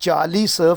40,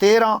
13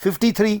53।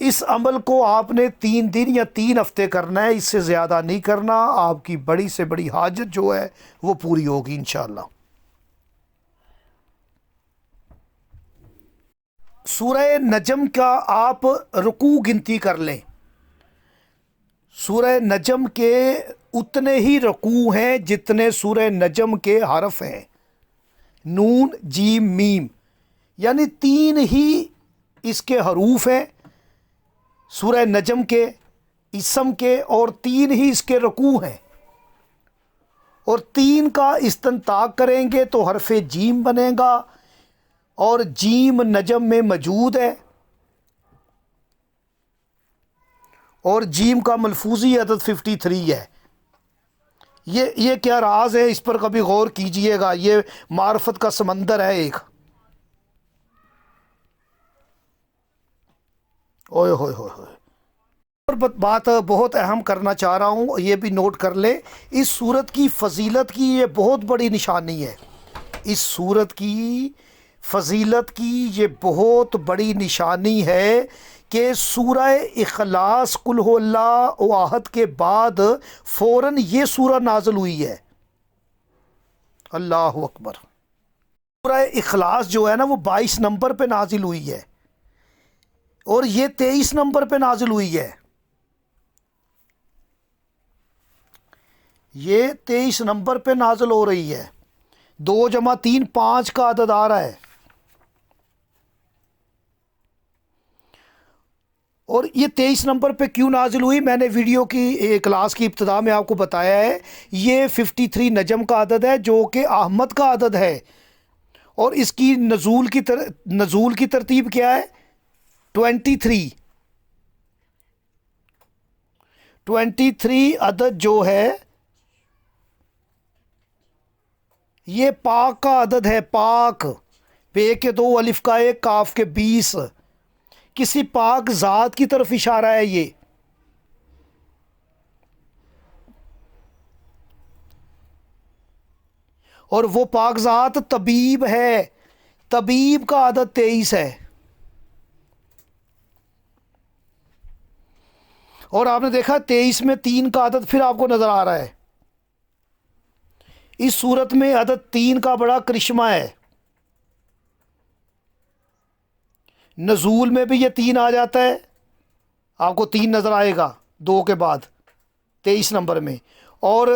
اس عمل کو آپ نے 3 دن یا 3 ہفتے کرنا ہے، اس سے زیادہ نہیں کرنا. آپ کی بڑی سے بڑی حاجت جو ہے وہ پوری ہوگی انشاءاللہ. سورہ نجم کا آپ رکوع گنتی کر لیں. سورہ نجم کے اتنے ہی رکوع ہیں جتنے سورہ نجم کے حرف ہیں، نون جیم میم، یعنی 3 ہی اس کے حروف ہیں سورہ نجم کے اسم کے، اور 3 ہی اس کے رکوع ہیں، اور 3 کا استنطاق کریں گے تو حرف جیم بنے گا، اور جیم نجم میں موجود ہے، اور جیم کا ملفوظی عدد 53 ہے. یہ کیا راز ہے، اس پر کبھی غور کیجئے گا. یہ معرفت کا سمندر ہے ایک. اوئے ہوئے ہوئے ہوئے. اور بات بہت اہم کرنا چاہ رہا ہوں، یہ بھی نوٹ کر لیں. اس سورت کی فضیلت کی یہ بہت بڑی نشانی ہے. اس سورت کی فضیلت کی یہ بہت بڑی نشانی ہے کہ سورہ اخلاص قل ہو اللہ احد کے بعد فوراً یہ سورہ نازل ہوئی ہے. اللہ اکبر. سورہ اخلاص جو ہے نا وہ 22 نمبر پہ نازل ہوئی ہے، اور یہ 23 نمبر پہ نازل ہوئی ہے. یہ 23 نمبر پہ نازل ہو رہی ہے. 2 جمع 3 5 کا عدد آ رہا ہے. اور یہ 23 نمبر پہ کیوں نازل ہوئی، میں نے ویڈیو کی کلاس کی ابتدا میں آپ کو بتایا ہے. یہ 53 نجم کا عدد ہے جو کہ احمد کا عدد ہے، اور اس کی نزول کی ترتیب کیا ہے، 23 عدد جو ہے یہ پاک کا عدد ہے. پاک، پے کے 2 الف کا 1 کاف کے 20، کسی پاک ذات کی طرف اشارہ ہے یہ. اور وہ پاک ذات طبیب ہے. طبیب کا عدد 23 ہے. اور آپ نے دیکھا 23 میں 3 کا عدد پھر آپ کو نظر آ رہا ہے. اس صورت میں عدد 3 کا بڑا کرشمہ ہے. نزول میں بھی یہ 3 آ جاتا ہے، آپ کو 3 نظر آئے گا 2 کے بعد 23 نمبر میں، اور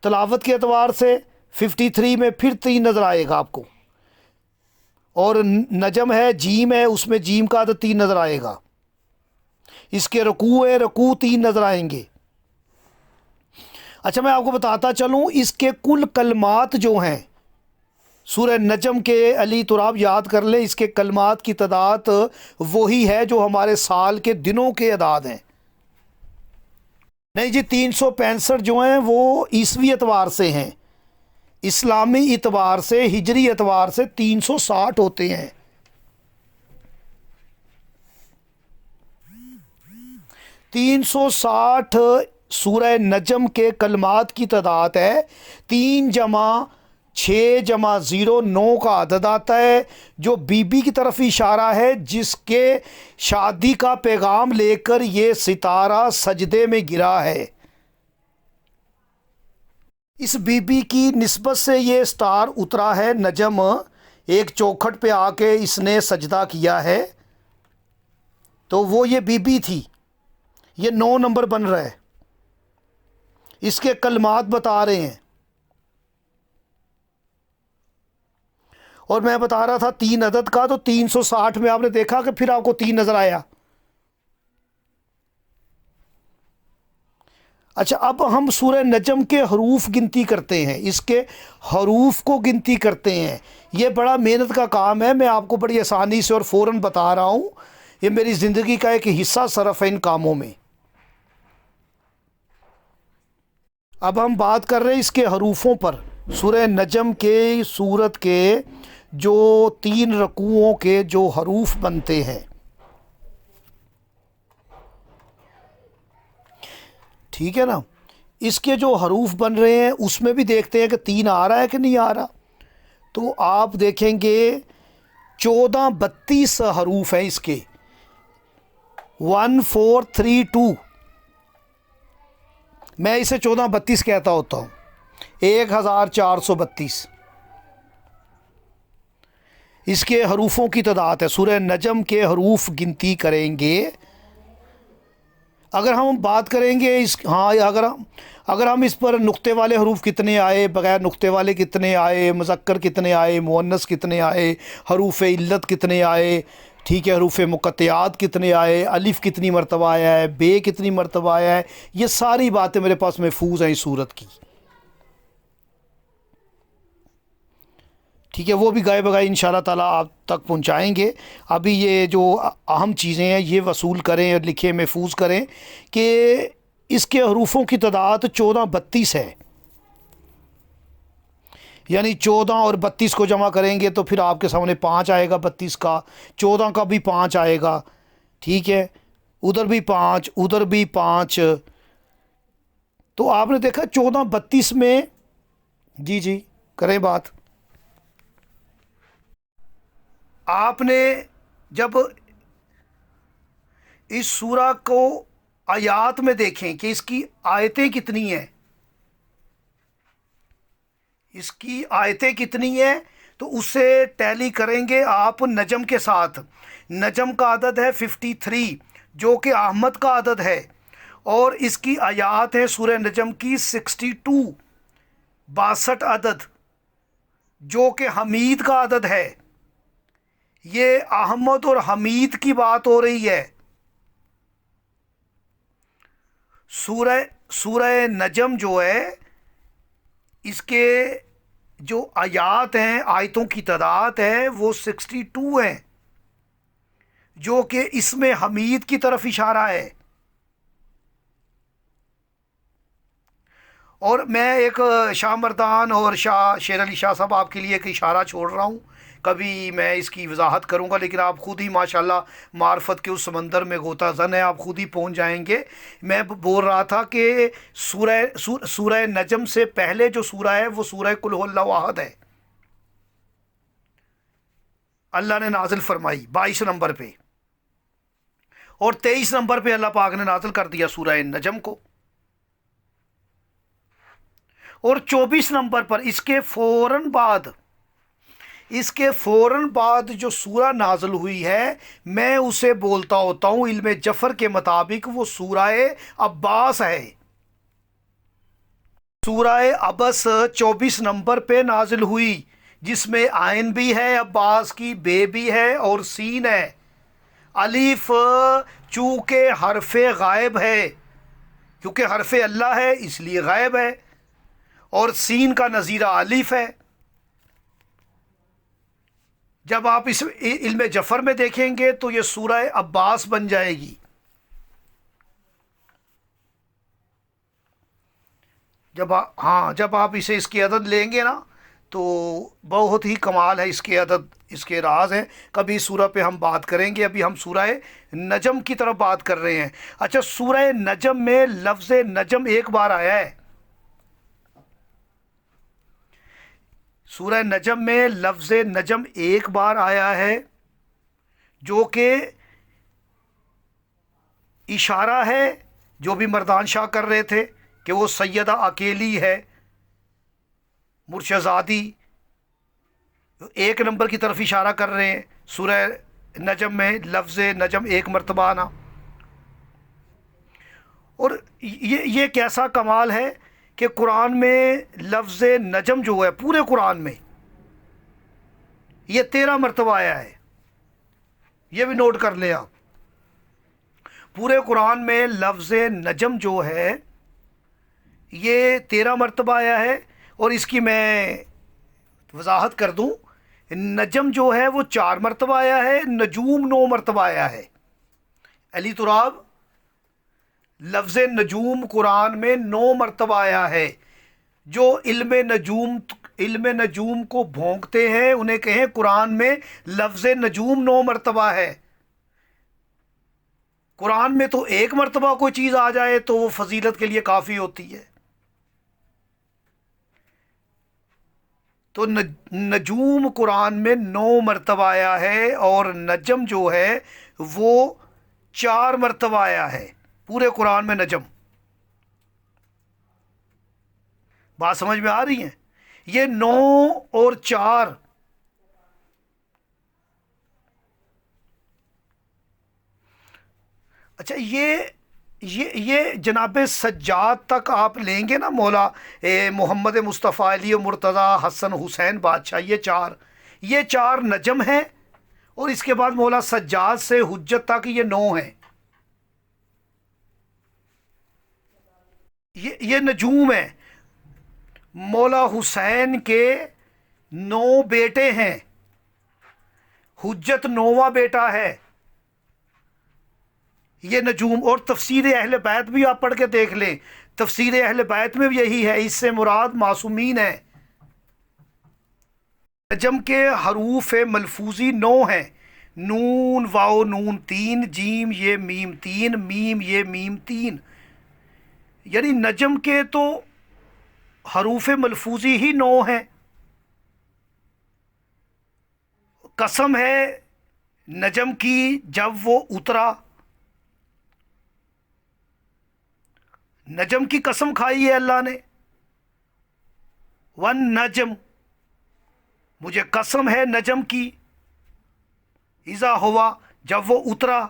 تلاوت کے اعتبار سے 53 میں پھر 3 نظر آئے گا آپ کو، اور نجم ہے جیم ہے، اس میں جیم کا عدد 3 نظر آئے گا. اس کے رکوع ہے، رکوع 3 نظر آئیں گے. اچھا میں آپ کو بتاتا چلوں اس کے کل کلمات جو ہیں سورہ نجم کے، علی تراب یاد کر لیں، اس کے کلمات کی تعداد وہی ہے جو ہمارے سال کے دنوں کے اعداد ہیں. نہیں جی، 365 جو ہیں وہ عیسوی اعتبار سے ہیں، اسلامی اعتبار سے ہجری اعتبار سے 360 ہوتے ہیں. 360 سورہ نجم کے کلمات کی تعداد ہے. 3 جمع 6 جمع 0 9 کا عدد آتا ہے، جو بی بی کی طرف اشارہ ہے جس کے شادی کا پیغام لے کر یہ ستارہ سجدے میں گرا ہے. اس بی بی کی نسبت سے یہ سٹار اترا ہے. نجم ایک چوکھٹ پہ آ کے اس نے سجدہ کیا ہے، تو وہ یہ بی بی تھی. یہ 9 نمبر بن رہا ہے. اس کے کلمات بتا رہے ہیں، اور میں بتا رہا تھا 3 عدد کا، تو 360 میں آپ نے دیکھا کہ پھر آپ کو 3 نظر آیا. اچھا اب ہم سورہ نجم کے حروف گنتی کرتے ہیں، اس کے حروف کو گنتی کرتے ہیں. یہ بڑا محنت کا کام ہے، میں آپ کو بڑی آسانی سے اور فوراً بتا رہا ہوں. یہ میری زندگی کا ایک حصہ صرف ہے ان کاموں میں. اب ہم بات کر رہے ہیں اس کے حروفوں پر. سورہ نجم کے سورت کے جو 3 رکوعوں کے جو حروف بنتے ہیں، ٹھیک ہے نا، اس کے جو حروف بن رہے ہیں اس میں بھی دیکھتے ہیں کہ 3 آ رہا ہے کہ نہیں آ رہا. تو آپ دیکھیں گے 14 32 حروف ہیں اس کے. 1432، میں اسے 1432 کہتا ہوتا ہوں، 1432 اس کے حروفوں کی تعداد ہے۔ سورہ نجم کے حروف گنتی کریں گے، اگر ہم بات کریں گے اگر ہم اس پر نقطے والے حروف کتنے آئے، بغیر نقطے والے کتنے آئے، مذکر کتنے آئے، مؤنث کتنے آئے، حروف علت کتنے آئے، ٹھیک ہے، حروف مقطعات کتنے آئے، الف کتنی مرتبہ آیا ہے، بے کتنی مرتبہ آیا ہے، یہ ساری باتیں میرے پاس محفوظ ہیں اس صورت کی، ٹھیک ہے، وہ بھی گائے بگائے انشاءاللہ تعالیٰ آپ تک پہنچائیں گے۔ ابھی یہ جو اہم چیزیں ہیں یہ وصول کریں اور لکھیں، محفوظ کریں کہ اس کے حروفوں کی تعداد 1432 ہے، یعنی 14 اور 32 کو جمع کریں گے تو پھر آپ کے سامنے 5 آئے گا، 32 کا، 14 کا بھی 5 آئے گا، ٹھیک ہے، ادھر بھی 5، ادھر بھی 5، تو آپ نے دیکھا 1432 میں، جی کریں بات، آپ نے جب اس سورہ کو آیات میں دیکھیں کہ اس کی آیتیں کتنی ہیں، اس کی آیتیں کتنی ہیں، تو اس سے ٹیلی کریں گے آپ نجم کے ساتھ۔ نجم کا عدد ہے 53 جو کہ احمد کا عدد ہے، اور اس کی آیات ہیں سورہ نجم کی 62 62 عدد جو کہ حمید کا عدد ہے۔ یہ احمد اور حمید کی بات ہو رہی ہے۔ سورہ نجم جو ہے اس کے جو آیات ہیں، آیتوں کی تعداد ہے وہ 62 ہیں، جو کہ اس میں حمید کی طرف اشارہ ہے۔ اور میں ایک شاہ مردان اور شاہ شیر علی شاہ صاحب آپ کے لیے ایک اشارہ چھوڑ رہا ہوں، کبھی میں اس کی وضاحت کروں گا، لیکن آپ خود ہی ماشاءاللہ معرفت کے اس سمندر میں غوطہ زن ہے، آپ خود ہی پہنچ جائیں گے۔ میں بول رہا تھا کہ سورہ نجم سے پہلے جو سورہ ہے وہ سورہ قل هو اللہ احد ہے، اللہ نے نازل فرمائی 22 نمبر پہ، اور 23 نمبر پہ اللہ پاک نے نازل کر دیا سورہ نجم کو، اور 24 نمبر پر اس کے فوراً بعد جو سورہ نازل ہوئی ہے، میں اسے بولتا ہوتا ہوں علم جفر کے مطابق وہ سورہ عباس ہے۔ سورہ عبس 24 نمبر پہ نازل ہوئی، جس میں عین بھی ہے عباس کی، بے بھی ہے اور سین ہے۔ الف چونکہ حرف غائب ہے، کیونکہ حرف اللہ ہے اس لیے غائب ہے، اور سین کا نظیرہ الف ہے۔ جب آپ اس علم جفر میں دیکھیں گے تو یہ سورہ عباس بن جائے گی۔ جب آپ اسے اس کی عدد لیں گے نا تو بہت ہی کمال ہے اس کے عدد، اس کے راز ہیں، کبھی اس سورہ پہ ہم بات کریں گے۔ ابھی ہم سورہ نجم کی طرف بات کر رہے ہیں۔ اچھا، سورہ نجم میں لفظ نجم ایک بار آیا ہے، سورہ نجم میں لفظ نجم ایک بار آیا ہے، جو کہ اشارہ ہے جو بھی مردان شاہ کر رہے تھے کہ وہ سیدہ اکیلی ہے مرشدزادی، ایک نمبر کی طرف اشارہ کر رہے ہیں۔ سورہ نجم میں لفظ نجم ایک مرتبہ آنا، اور یہ کیسا کمال ہے کہ قرآن میں لفظ نجم جو ہے پورے قرآن میں یہ 13 مرتبہ آیا ہے، یہ بھی نوٹ کر لیں آپ۔ پورے قرآن میں لفظ نجم جو ہے یہ 13 مرتبہ آیا ہے، اور اس کی میں وضاحت کر دوں، نجم جو ہے وہ 4 مرتبہ آیا ہے، نجوم 9 مرتبہ آیا ہے۔ علی تراب، لفظ نجوم قرآن میں 9 مرتبہ آیا ہے۔ جو علم نجوم کو بھونکتے ہیں انہیں کہیں قرآن میں لفظ نجوم 9 مرتبہ ہے۔ قرآن میں تو ایک مرتبہ کوئی چیز آ جائے تو وہ فضیلت کے لیے کافی ہوتی ہے۔ تو نجوم قرآن میں 9 مرتبہ آیا ہے، اور نجم جو ہے وہ 4 مرتبہ آیا ہے پورے قرآن میں نجم. بات سمجھ میں آ رہی ہے؟ یہ 9 اور 4. اچھا یہ جناب سجاد تک آپ لیں گے نا، مولا محمد مصطفیٰ علی مرتضیٰ حسن حسین بادشاہ، یہ 4 نجم ہیں، اور اس کے بعد مولا سجاد سے حجت تک یہ 9 ہیں. یہ نجوم ہیں. مولا حسین کے 9 بیٹے ہیں، حجت 9واں بیٹا ہے. یہ نجوم. اور تفسیر اہل بیت بھی آپ پڑھ کے دیکھ لیں، تفسیر اہل بیت میں بھی یہی ہے، اس سے مراد معصومین ہے. نجم کے حروف ملفوظی 9 ہیں، نون واو نون 3، جیم یہ میم 3، میم یہ میم 3. یعنی نجم کے تو حروف ملفوظی ہی 9 ہیں. قسم ہے نجم کی جب وہ اترا، نجم کی قسم کھائی ہے اللہ نے. ون نجم، مجھے قسم ہے نجم کی، اذا ہوا، جب وہ اترا.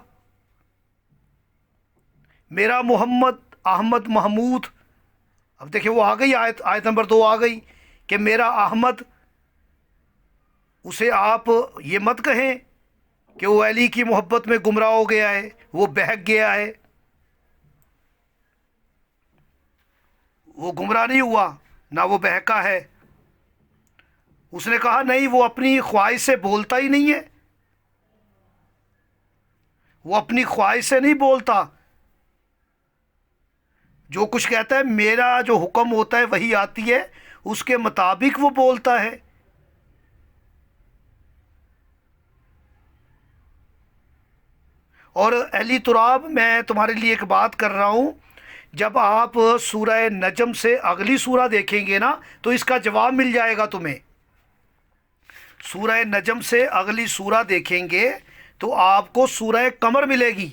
میرا محمد احمد محمود. اب دیکھیں وہ آ گئی آیت نمبر 2 آ گئی کہ میرا احمد. اسے آپ یہ مت کہیں کہ وہ علی کی محبت میں گمراہ ہو گیا ہے، وہ بہک گیا ہے. وہ گمراہ نہیں ہوا، نہ وہ بہکا ہے. اس نے کہا نہیں، وہ اپنی خواہش سے بولتا ہی نہیں ہے، وہ اپنی خواہش سے نہیں بولتا. جو کچھ کہتا ہے، میرا جو حکم ہوتا ہے وہی آتی ہے، اس کے مطابق وہ بولتا ہے. اور علی تراب، میں تمہارے لیے ایک بات کر رہا ہوں، جب آپ سورہ نجم سے اگلی سورہ دیکھیں گے نا تو اس کا جواب مل جائے گا تمہیں. سورہ نجم سے اگلی سورہ دیکھیں گے تو آپ کو سورہ قمر ملے گی.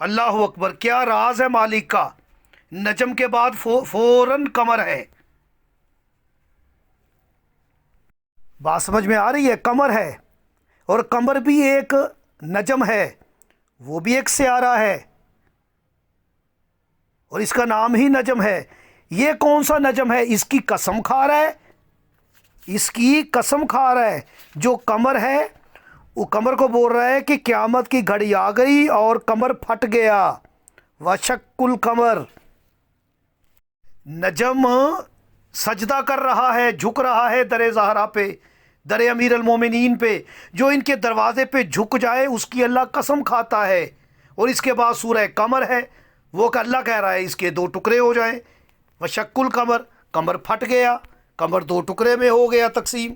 اللہ اکبر، کیا راز ہے مالک کا. نجم کے بعد فوراً قمر ہے. بات سمجھ میں آ رہی ہے؟ قمر ہے، اور قمر بھی ایک نجم ہے، وہ بھی ایک سیارہ ہے، اور اس کا نام ہی نجم ہے. یہ کون سا نجم ہے؟ اس کی قسم کھا رہا ہے، اس کی قسم کھا رہا ہے. جو قمر ہے وہ قمر کو بول رہا ہے کہ قیامت کی گھڑی آ گئی اور قمر پھٹ گیا. وشق القمر. نجم سجدہ کر رہا ہے، جھک رہا ہے در زہرا پہ، در امیر المومنین پہ. جو ان کے دروازے پہ جھک جائے اس کی اللہ قسم کھاتا ہے. اور اس کے بعد سورہ قمر ہے، وہ کہ اللہ کہہ رہا ہے اس کے 2 ٹکڑے ہو جائیں. وشق القمر، قمر پھٹ گیا، قمر 2 ٹکڑے میں ہو گیا تقسیم.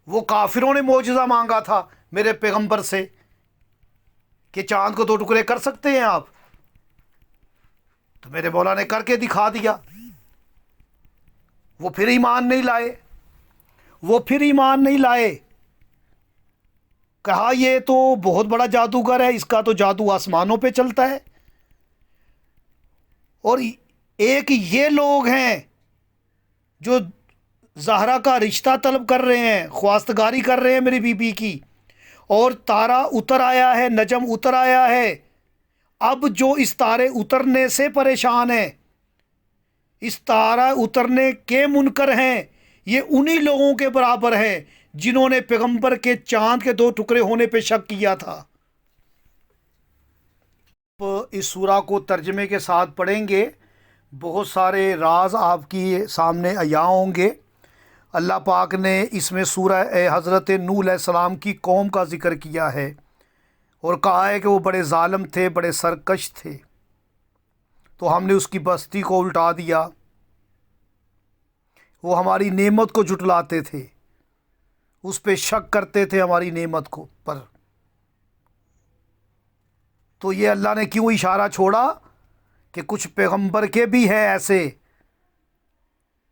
وہ کافروں نے معجزہ مانگا تھا میرے پیغمبر سے کہ چاند کو 2 ٹکڑے کر سکتے ہیں آپ، تو میرے مولا نے کر کے دکھا دیا. وہ پھر ایمان نہیں لائے. کہا یہ تو بہت بڑا جادوگر ہے، اس کا تو جادو آسمانوں پہ چلتا ہے. اور ایک یہ لوگ ہیں جو زہرا کا رشتہ طلب کر رہے ہیں، خواستگاری کر رہے ہیں میری بی بی کی، اور تارا اتر آیا ہے، نجم اتر آیا ہے. اب جو اس تارے اترنے سے پریشان ہیں، اس تارا اترنے کے منکر ہیں، یہ انہی لوگوں کے برابر ہیں جنہوں نے پیغمبر کے چاند کے 2 ٹکڑے ہونے پہ شک کیا تھا. اس سورہ کو ترجمے کے ساتھ پڑھیں گے، بہت سارے راز آپ کی سامنے عیاں ہوں گے. اللہ پاک نے اس میں سورہ حضرت نوح علیہ السلام کی قوم کا ذکر کیا ہے، اور کہا ہے کہ وہ بڑے ظالم تھے، بڑے سرکش تھے، تو ہم نے اس کی بستی کو الٹا دیا. وہ ہماری نعمت کو جھٹلاتے تھے، اس پہ شک کرتے تھے ہماری نعمت کو پر. تو یہ اللہ نے کیوں اشارہ چھوڑا کہ کچھ پیغمبر کے بھی ہیں ایسے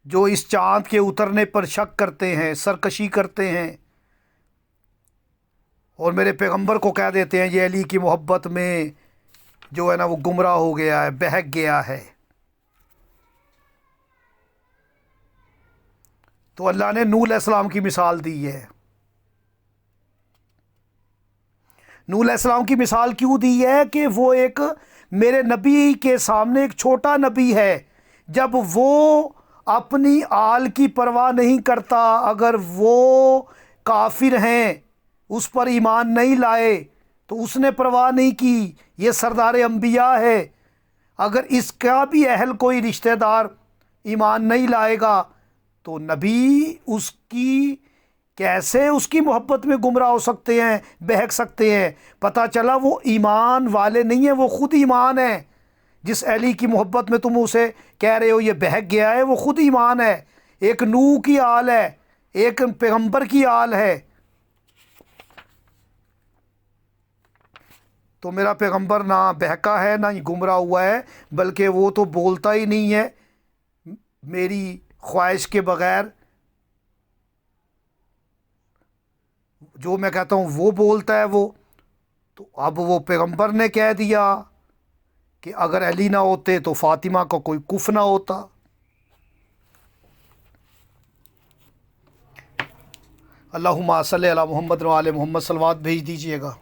جو اس چاند کے اترنے پر شک کرتے ہیں، سرکشی کرتے ہیں. اور میرے پیغمبر کو کہہ دیتے ہیں یہ علی کی محبت میں جو ہے نا وہ گمراہ ہو گیا ہے، بہک گیا ہے۔ تو اللہ نے نوح علیہ السلام کی مثال دی ہے۔ نوح علیہ السلام کی مثال کیوں دی ہے کہ وہ ایک میرے نبی کے سامنے ایک چھوٹا نبی ہے۔ جب وہ اپنی آل کی پرواہ نہیں کرتا، اگر وہ کافر ہیں، اس پر ایمان نہیں لائے تو اس نے پرواہ نہیں کی، یہ سردار انبیاء ہے۔ اگر اس کا بھی اہل کوئی رشتہ دار ایمان نہیں لائے گا تو نبی اس کی کیسے اس کی محبت میں گمراہ ہو سکتے ہیں، بہک سکتے ہیں؟ پتہ چلا وہ ایمان والے نہیں ہیں، وہ خود ایمان ہے۔ جس علی کی محبت میں تم اسے کہہ رہے ہو یہ بہک گیا ہے، وہ خود ایمان ہے۔ ایک نوح کی آل ہے، ایک پیغمبر کی آل ہے۔ تو میرا پیغمبر نہ بہکا ہے نہ ہی گمراہ ہوا ہے، بلکہ وہ تو بولتا ہی نہیں ہے میری خواہش کے بغیر۔ جو میں کہتا ہوں وہ بولتا ہے وہ۔ تو اب وہ پیغمبر نے کہہ دیا کہ اگر علی نہ ہوتے تو فاطمہ کا کوئی کف نہ ہوتا۔ اللہم صلی علی محمد و آل محمد، صلوات بھیج دیجئے گا۔